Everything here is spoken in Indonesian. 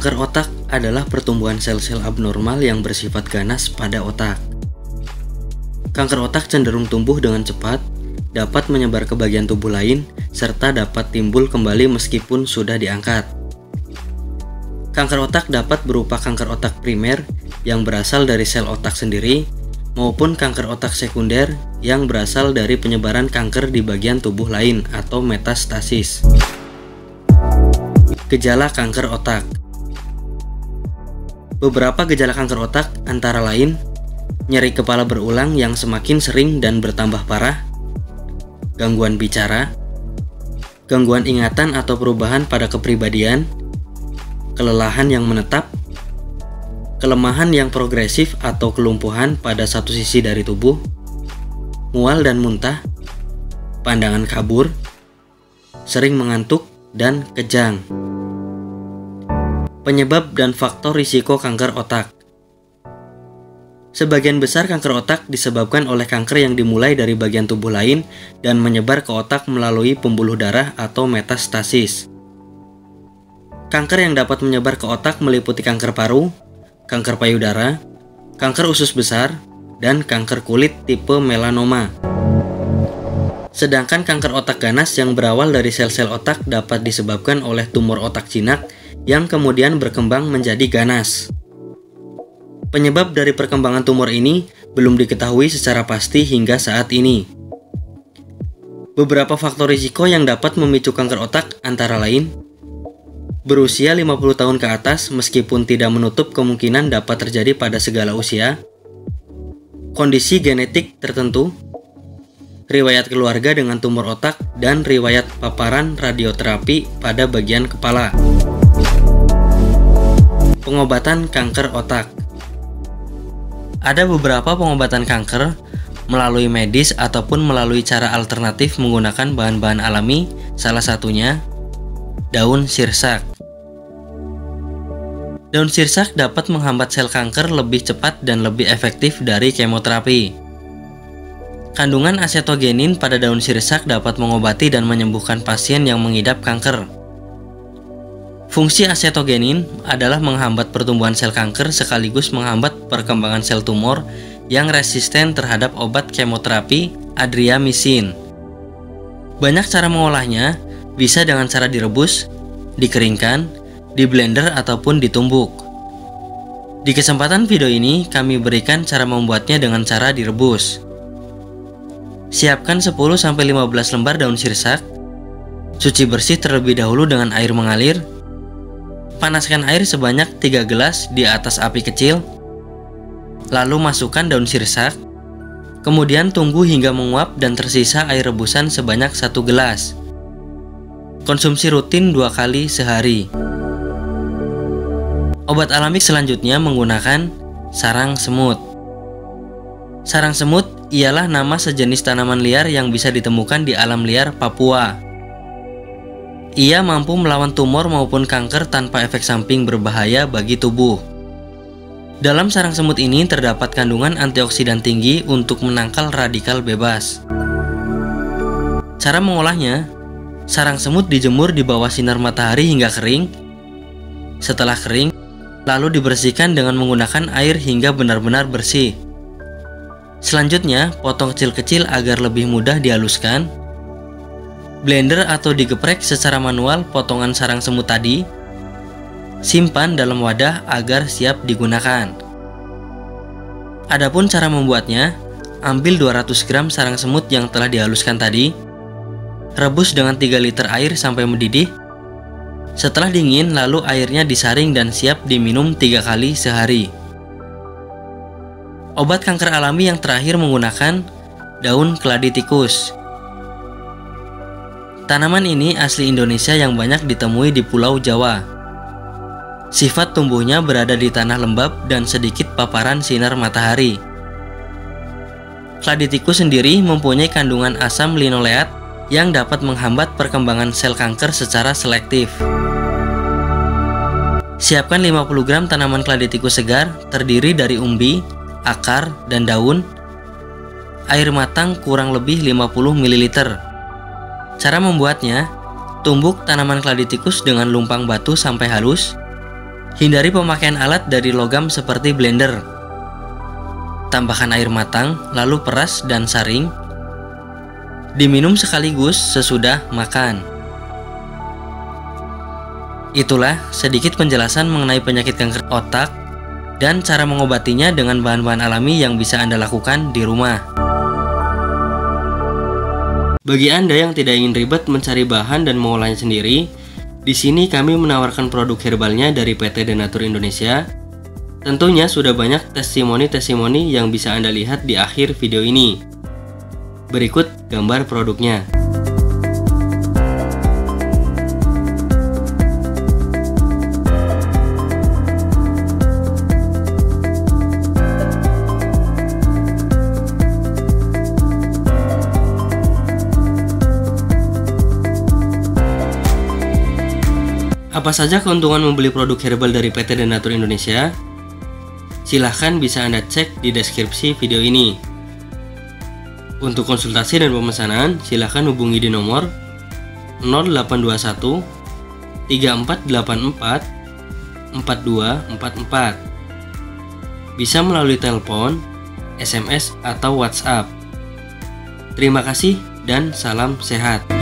Kanker otak adalah pertumbuhan sel-sel abnormal yang bersifat ganas pada otak. Kanker otak cenderung tumbuh dengan cepat, dapat menyebar ke bagian tubuh lain, serta dapat timbul kembali meskipun sudah diangkat. Kanker otak dapat berupa kanker otak primer yang berasal dari sel otak sendiri, maupun kanker otak sekunder yang berasal dari penyebaran kanker di bagian tubuh lain atau metastasis. Gejala kanker otak. Beberapa gejala kanker otak antara lain nyeri kepala berulang yang semakin sering dan bertambah parah, gangguan bicara, gangguan ingatan atau perubahan pada kepribadian, kelelahan yang menetap, kelemahan yang progresif atau kelumpuhan pada satu sisi dari tubuh, mual dan muntah, pandangan kabur, sering mengantuk, dan kejang. Penyebab dan faktor risiko kanker otak. Sebagian besar kanker otak disebabkan oleh kanker yang dimulai dari bagian tubuh lain dan menyebar ke otak melalui pembuluh darah atau metastasis. Kanker yang dapat menyebar ke otak meliputi kanker paru, kanker payudara, kanker usus besar, dan kanker kulit tipe melanoma. Sedangkan kanker otak ganas yang berawal dari sel-sel otak dapat disebabkan oleh tumor otak jinak yang kemudian berkembang menjadi ganas. Penyebab dari perkembangan tumor ini belum diketahui secara pasti hingga saat ini. Beberapa faktor risiko yang dapat memicu kanker otak antara lain: berusia 50 tahun ke atas meskipun tidak menutup kemungkinan dapat terjadi pada segala usia, kondisi genetik tertentu, riwayat keluarga dengan tumor otak, dan riwayat paparan radioterapi pada bagian kepala. Pengobatan kanker otak. Ada beberapa pengobatan kanker melalui medis ataupun melalui cara alternatif menggunakan bahan-bahan alami, salah satunya daun sirsak. Daun sirsak dapat menghambat sel kanker lebih cepat dan lebih efektif dari kemoterapi. Kandungan acetogenin pada daun sirsak dapat mengobati dan menyembuhkan pasien yang mengidap kanker. Fungsi acetogenin adalah menghambat pertumbuhan sel kanker sekaligus menghambat perkembangan sel tumor yang resisten terhadap obat kemoterapi adriamycin. Banyak cara mengolahnya, bisa dengan cara direbus, dikeringkan, diblender ataupun ditumbuk. Di kesempatan video ini kami berikan cara membuatnya dengan cara direbus. Siapkan 10-15 lembar daun sirsak. Cuci bersih terlebih dahulu dengan air mengalir. Panaskan air sebanyak 3 gelas di atas api kecil. Lalu masukkan daun sirsak. Kemudian tunggu hingga menguap dan tersisa air rebusan sebanyak 1 gelas. Konsumsi rutin 2 kali sehari. Obat alami selanjutnya menggunakan sarang semut. Sarang semut ialah nama sejenis tanaman liar yang bisa ditemukan di alam liar Papua. Ia mampu melawan tumor maupun kanker tanpa efek samping berbahaya bagi tubuh. Dalam sarang semut ini terdapat kandungan antioksidan tinggi untuk menangkal radikal bebas. Cara mengolahnya, sarang semut dijemur di bawah sinar matahari hingga kering. Setelah kering, lalu dibersihkan dengan menggunakan air hingga benar-benar bersih. Selanjutnya, potong kecil-kecil agar lebih mudah dihaluskan. Blender atau digeprek secara manual potongan sarang semut tadi. Simpan dalam wadah agar siap digunakan. Adapun cara membuatnya, ambil 200 gram sarang semut yang telah dihaluskan tadi. Rebus dengan 3 liter air sampai mendidih. Setelah dingin, lalu airnya disaring dan siap diminum 3 kali sehari. Obat kanker alami yang terakhir menggunakan daun keladi tikus. Tanaman ini asli Indonesia yang banyak ditemui di Pulau Jawa. Sifat tumbuhnya berada di tanah lembab dan sedikit paparan sinar matahari. Keladi tikus sendiri mempunyai kandungan asam linoleat yang dapat menghambat perkembangan sel kanker secara selektif. Siapkan 50 gram tanaman keladi tikus segar terdiri dari umbi, akar, dan daun. Air matang kurang lebih 50 ml. Cara membuatnya, tumbuk tanaman keladi tikus dengan lumpang batu sampai halus. Hindari pemakaian alat dari logam seperti blender. Tambahkan air matang, lalu peras dan saring. Diminum sekaligus sesudah makan. Itulah sedikit penjelasan mengenai penyakit kanker otak dan cara mengobatinya dengan bahan-bahan alami yang bisa Anda lakukan di rumah. Bagi Anda yang tidak ingin ribet mencari bahan dan mengolahnya sendiri, di sini kami menawarkan produk herbalnya dari PT Denatur Indonesia. Tentunya sudah banyak testimoni-testimoni yang bisa Anda lihat di akhir video ini. Berikut gambar produknya. Apa saja keuntungan membeli produk herbal dari PT Denatur Indonesia? Silahkan bisa Anda cek di deskripsi video ini. Untuk konsultasi dan pemesanan, silahkan hubungi di nomor 0821 3484 4244. Bisa melalui telepon, SMS, atau WhatsApp. Terima kasih dan salam sehat.